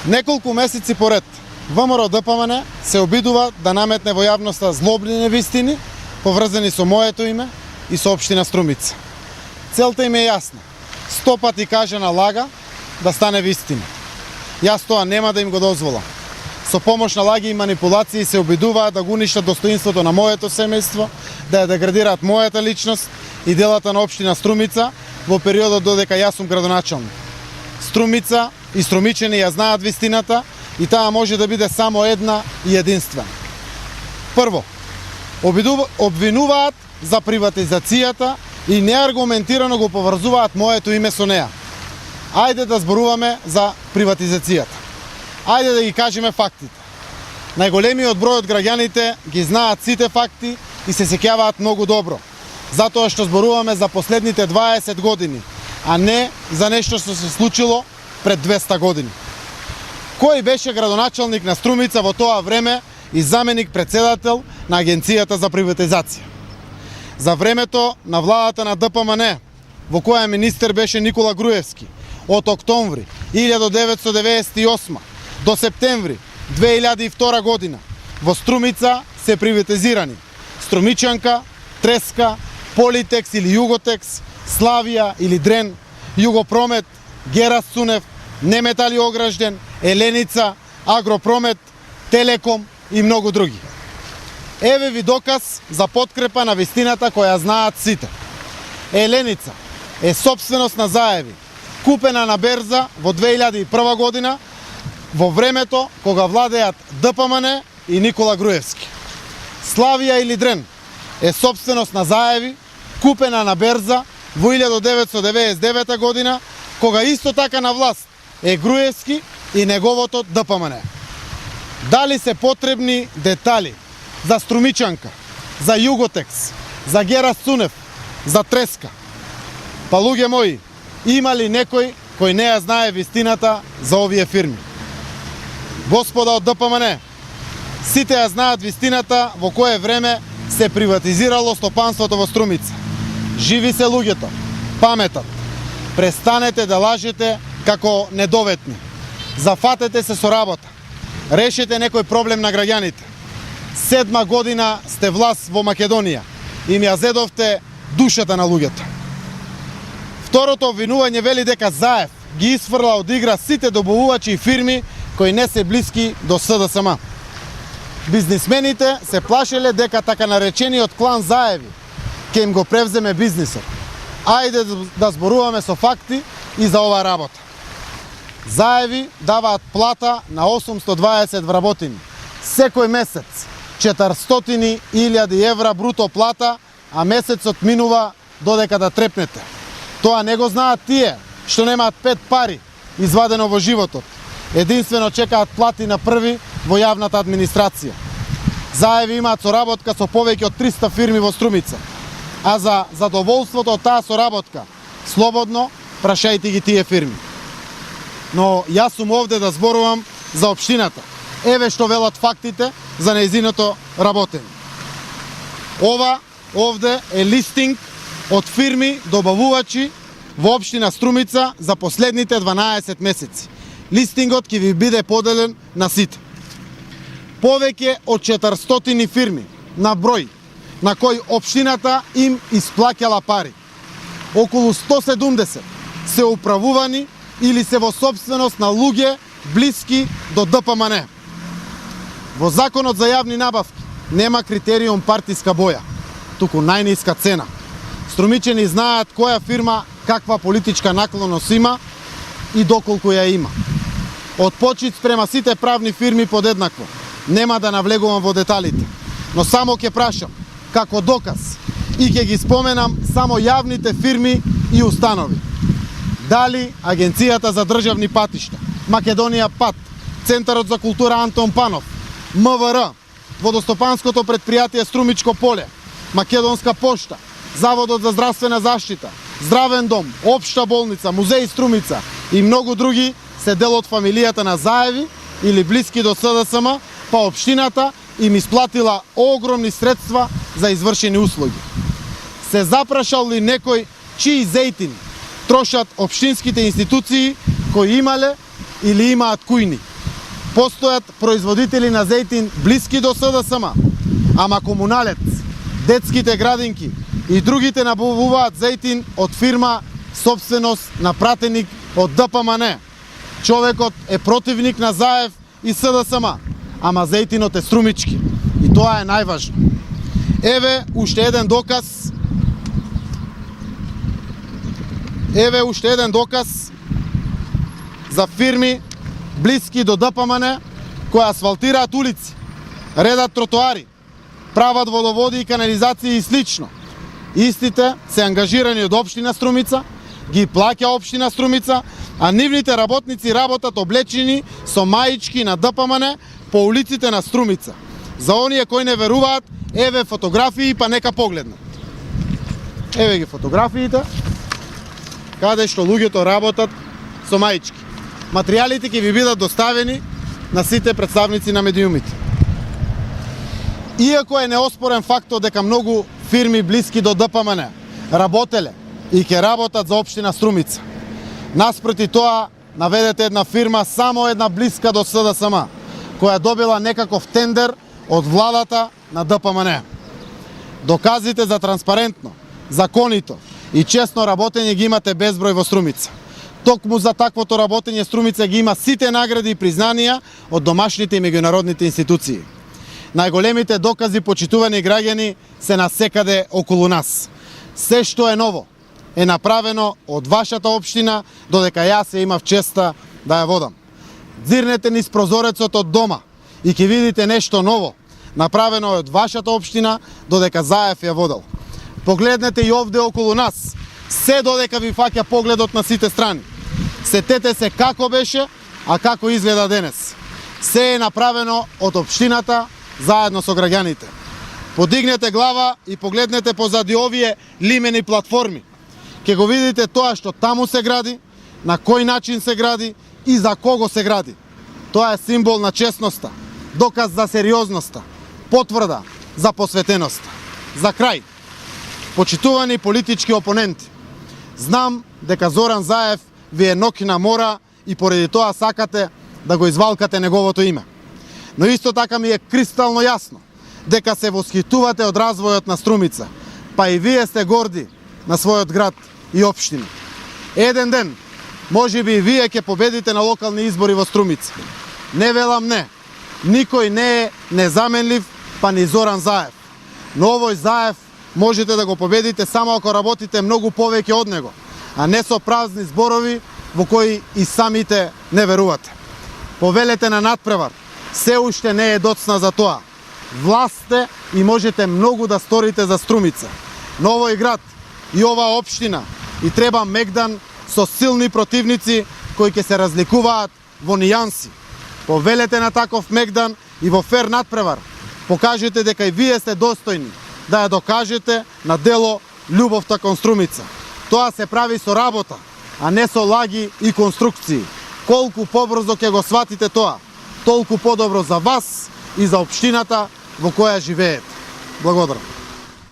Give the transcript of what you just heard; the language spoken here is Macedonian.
Неколку месеци поред ВМРО ДПМН се обидува да наметне во јавноста злобни невистини поврзани со моето име и со општина Струмица. Целта им е јасна. 100 пати кажана лага да стане вистина. Јас тоа нема да им го дозволам. Со помош на лаги и манипулации се обидуваат да го уништат достоинството на моето семејство, да ја деградираат мојата личност и делата на општина Струмица во периодот додека јас сум градоначалник. Струмица и струмичани ја знаат вистината и таа може да биде само една и единствена. Прво, обвинуваат за приватизацијата и неаргументирано го поврзуваат моето име со неа. Ајде да зборуваме за приватизацијата. Ајде да ги кажеме фактите. Најголемиот број од граѓаните ги знаат сите факти и се сеќаваат многу добро. Затоа што зборуваме за последните 20 години, а не за нешто што се случило пред 200 години. Кој беше градоначалник на Струмица во тоа време и заменик председател на Агенцијата за приватизација? За времето на владата на ДПМН, во која министер беше Никола Груевски, од октомври 1998 до септември 2002 година, во Струмица се приватизирани Струмичанка, Треска, Политекс или Југотекс, Славија или Дрен, Југопромет, Герас Цунев, Неметали Огражден, Еленица, Агропромет, Телеком и многу други. Еве ви доказ за подкрепа на вистината која знаат сите. Еленица е собственост на Заеви, купена на берза во 2001 година, во времето кога владеат ДПМН и Никола Груевски. Славија или Дрен е собственост на Заеви, купена на берза во 1999 година, кога исто така на власт е Груевски и неговото ДПМН. Дали се потребни детали за Струмичанка, за Југотекс, за Герас Цунев, за Треска? Па луѓе мои, има ли некој кој не ја знае вистината за овие фирми? Господа од ДПМН, сите ја знаат вистината во кое време се приватизирало стопанството во Струмица. Живи се луѓето, паметат. Престанете да лажете како недоветни. Зафатете се со работа. Решете некој проблем на граѓаните. 7 година сте власт во Македонија и ми ја зедовте душата на луѓето. Второто обвинување вели дека Заев ги исфрла од игра сите добувачи и фирми кои не се блиски до СДСМ. Бизнисмените се плашеле дека така наречениот клан Заеви ќе им го превземе бизнисот. Ајде да зборуваме со факти и за оваа работа. Заеви даваат плата на 820 вработени. Секој месец 400.000 евра бруто плата, а месецот минува додека да трепнете. Тоа не го знаат тие што немаат 5 пари извадено во животот. Единствено чекаат плати на први во јавната администрација. Заеви имаат соработка со повеќе од 300 фирми во Струмица. А за задоволството од таа соработка, слободно прашајте ги тие фирми. Но јас сум овде да зборувам за општината. Еве што велат фактите за нејзиното работење. Ова овде е листинг од фирми добавувачи во општина Струмица за последните 12 месеци. Листингот ќе ви биде поделен на сите. Повеќе од 400 фирми на број на кои општината им исплаќала пари. Околу 170 се управувани или се во собственост на луѓе блиски до ДПМН. Во Законот за јавни набавки нема критериум партиска боја, туку најниска цена. Струмичани знаат која фирма каква политичка наклонност има и доколку ја има. Од почит спрема сите правни фирми подеднакво. Нема да навлегувам во деталите, но само ќе прашам, како доказ, и ќе ги споменам само јавните фирми и установи. Дали Агенцијата за државни патишта, Македонија Пат, Центарот за култура Антон Панов, МВР, Водостопанското предпријатие Струмичко поле, Македонска пошта, Заводот за здравствена заштита, Здравен дом, Општа болница, Музеј Струмица и многу други се дел од фамилијата на Заеви или блиски до СДСМ, па општината им исплатила огромни средства за извршени услуги. Се запрашал ли некој чии зејтини трошат општинските институции кои имале или имаат кујни. Постојат производители на зејтин блиски до СДСМ, ама Комуналец, детските градинки и другите набавуваат зејтин од фирма собственост на пратеник од ДПМН. Човекот е противник на Заев и СДСМ, ама зејтинот е струмички. И тоа е најважно. Еве уште еден доказ. Еве уште еден доказ за фирми блиски до ДПМН кои асфалтираат улици, редат тротоари, прават водоводи и канализации и слично. Истите се ангажирани од општина Струмица, ги плаќа општина Струмица, а нивните работници работат облечени со маички на ДПМН по улиците на Струмица. За оние кои не веруваат, еве фотографии, па нека погледнат. Еве ги фотографиите, каде што луѓето работат со маички. Материјалите ќе ви бидат доставени на сите представници на медиумите. Иако е неоспорен фактот дека многу фирми блиски до ДПМН работеле и ќе работат за општина Струмица, наспроти тоа наведете една фирма, само една блиска до СДСМ, која добила некаков тендер од владата на ДПМН. Доказите за транспарентно, законито и честно работење ги имате безброј во Струмица. Токму за таквото работење Струмица ги има сите награди и признанија од домашните и меѓународните институции. Најголемите докази, почитувани граѓани, се насекаде околу нас. Се што е ново е направено од вашата општина, додека јас се имав честа да ја водам. Дзирнете низ прозорецот од дома и ќе видите нешто ново, направено од вашата општина, додека Заев ја водел. Погледнете и овде околу нас, се додека ви фаќа погледот на сите страни. Сетете се како беше, а како изгледа денес. Се е направено од општината заедно со граѓаните. Подигнете глава и погледнете позади овие лимени платформи. Ке го видите тоа што таму се гради, на кој начин се гради и за кого се гради. Тоа е символ на честноста, доказ за сериозноста, потврда за посветеноста. За крај, почитувани политички опоненти, знам дека Зоран Заев ви е ноќна мора и поради тоа сакате да го извалкате неговото име. Но исто така ми е кристално јасно дека се восхитувате од развојот на Струмица, па и вие сте горди на својот град и општина. Еден ден, можеби и вие ќе победите на локални избори во Струмица. Не велам не, никој не е незаменлив, па ни Зоран Заев. Но овој Заев можете да го победите само ако работите многу повеќе од него, а не со празни зборови во кои и самите не верувате. Повелете на надпревар се уште не е доцна за тоа. Власт сте и можете многу да сторите за Струмица. Но овој град и оваа општина и треба мегдан со силни противници кои ќе се разликуваат во нијанси. Повелете на таков мегдан и во фер надпревар. Покажете дека и вие сте достојни да ја докажете на дело љубовта кон Струмица. Тоа се прави со работа, а не со лаги и конструкции. Колку побрзо ќе го сватите тоа, толку подобро за вас и за општината во која живеете. Благодарам.